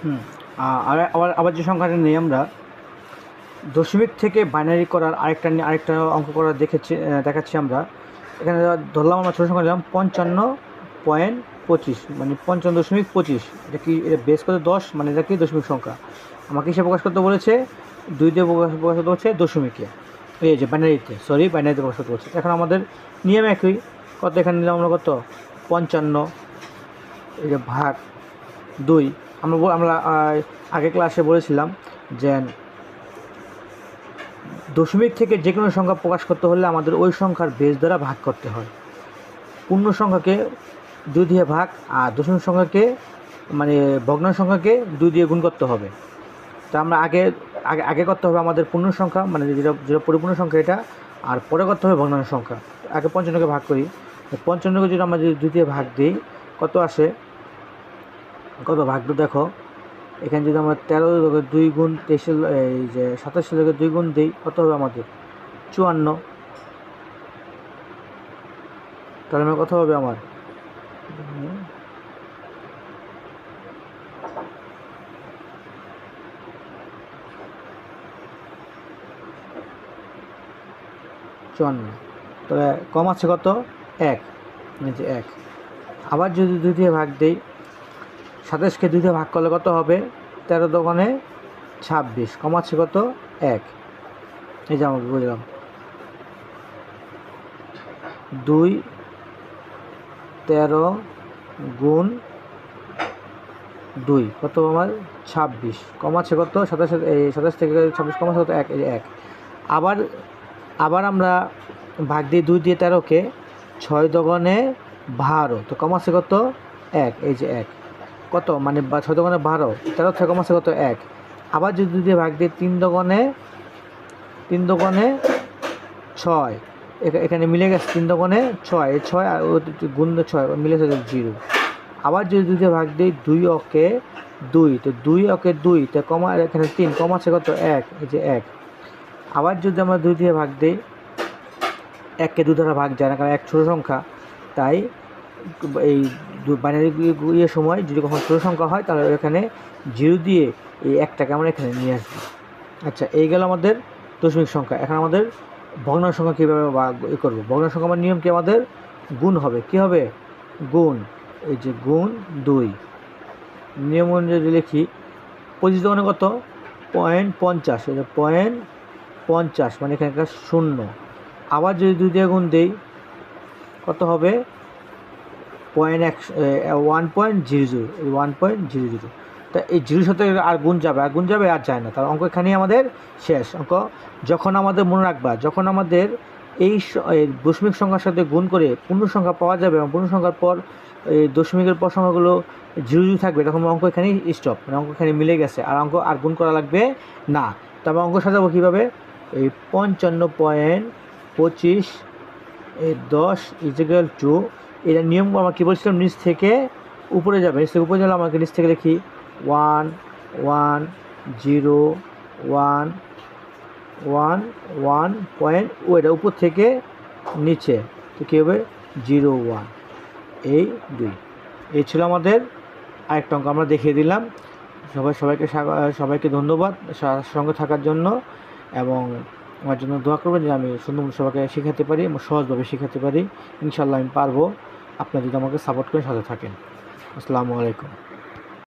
হুম। আবার আবার যে সংখ্যাটা নেই আমরা দশমিক থেকে বাইনারি করার আরেকটা অঙ্ক করা দেখাচ্ছি আমরা। এখানে ধরলাম আমরা ছোটো সংখ্যা নিলাম 55.25 মানে 55.25। এটা কি এটা বেস করে 10 মানে এটা কি দশমিক সংখ্যা। আমাকে হিসেবে প্রকাশ করতে বলেছে 2 দিয়ে প্রকাশ করতে বলছে দশমিকে, এই যে বাইনারিতে প্রকাশ করতে বলছে। এখন আমাদের নিয়ম একই, কত এখানে নিলাম আমরা কত 55, এই যে ভাগ 2। আমরা আগের ক্লাসে বলেছিলাম যে দশমিক থেকে যে কোনো সংখ্যা প্রকাশ করতে হলে আমাদের ওই সংখ্যার বেস দ্বারা ভাগ করতে হয়। পূর্ণ সংখ্যাকে 2 দিয়ে ভাগ, আর দশমিক সংখ্যাকে মানে ভগ্নাংশ সংখ্যাকে 2 দিয়ে গুণ করতে হবে। তা আমরা আগে করতে হবে আমাদের পূর্ণ সংখ্যা মানে যেটা পরিপূর্ণ সংখ্যা এটা, আর পরে করতে হবে ভগ্নাংশ সংখ্যা। আগে 55কে ভাগ করি, 55কে যদি আমরা 2 দিয়ে ভাগ দিই কত আসে, কত ভাগটা দেখো। এখানে যদি আমরা 13 2 গুণ 23, এই যে 27 2 গুণ দিই কত হবে আমাদের 54। তাহলে আমার কত হবে আমার 54। তবে কম আছে কত 1, এই যে 1। আবার যদি 2 দিয়ে ভাগ দিই, 27কে 2 দিয়ে ভাগ করলে কত হবে 13 দোকানে 26, কম আছে কত 1। এই যে আমাকে বুঝলাম 2 13 গুণ 2 কত আমার 26, কম আছে কত 27 থেকে 26 কম আছে কত 1, এই 1। আবার আমরা ভাগ দিই 2 দিয়ে 13কে, 6 দোকানে 12, তো কম আছে কত 1, এই যে 1। কত মানে 6 দোকানে 12, 13 থেকে কম আছে কত 1। আবার যদি 2 দিয়ে ভাগ দিই 3 দোকানে 6, এখানে মিলে গেছে 3 দোকানে 6, এই 6 আর গুণ 6 মিলে গেছে 0। আবার যদি 2 দিয়ে ভাগ দিই 2 অকে 2, তো 2 অকে 2, তো কমা এখানে 3, কম আছে কত 1, এই যে 1। আবার যদি আমরা 2 দিয়ে ভাগ দিই, 1কে 2 দ্বারা ভাগ যায় না কারণ 1 ছোটো সংখ্যা, তাই এই বাইনারি সময় যদি কখন ছোটো সংখ্যা হয় তাহলে এখানে 0 দিয়ে এই 1টাকে আমরা এখানে নিয়ে আসবো। আচ্ছা, এই গেল আমাদের দশমিক সংখ্যা। এখন আমাদের ভগ্নাংশ সংখ্যা কীভাবে করবো। ভগ্নাংশ সংখ্যা আমার নিয়ম কি, আমাদের গুণ হবে, কি হবে গুণ, এই যে গুণ 2। নিয়ম অনুযায়ী লিখি 25 দোকানে কত 0.50, এই যে 0.50 মানে এখানকার 0। আবার যদি 2 দিয়ে গুণ দিই কত হবে 1.00, তা এই 0 সাথে আর গুণ যাবে আর যায় না, তার অঙ্ক এখানেই আমাদের শেষ অঙ্ক। যখন আমাদের মনে রাখবা, যখন আমাদের এই দশমিক সংখ্যার সাথে গুণ করে পূর্ণ সংখ্যা পাওয়া যাবে এবং পূর্ণ সংখ্যার পর এই দশমিকের পর সংখ্যাগুলো 0 থাকবে, তখন অঙ্ক এখানেই স্টপ, মানে অঙ্ক এখানে মিলে গেছে, আর অঙ্ক আর গুণ করা লাগবে না। তবে অঙ্ক সাজাবো কীভাবে, এই 55.25 এই 10 = 2, এটা নিয়ম আমরা কী বলছিলাম, নিচ থেকে উপরে যাবে, নিচ থেকে উপরে গেলে আমাকে নিচ থেকে লিখি 1 1 0 1 1 1 পয়েন্ট, ওইটা উপর থেকে নিচে, তো কী হবে 0 1, এই 2। এই ছিল আমাদের আরেকটা অঙ্ক আমরা দেখিয়ে দিলাম। সবাইকে ধন্যবাদ সঙ্গে থাকার জন্য, এবং আমার জন্য দোয়া করবেন যে আমি সুন্দর সবাইকে শেখাতে পারি এবং সহজভাবে শেখাতে পারি। ইনশাআল্লাহ আমি পারবো, আপনারা যদি আমাকে সাপোর্ট করে সাথে থাকেন। আসসালামু আলাইকুম।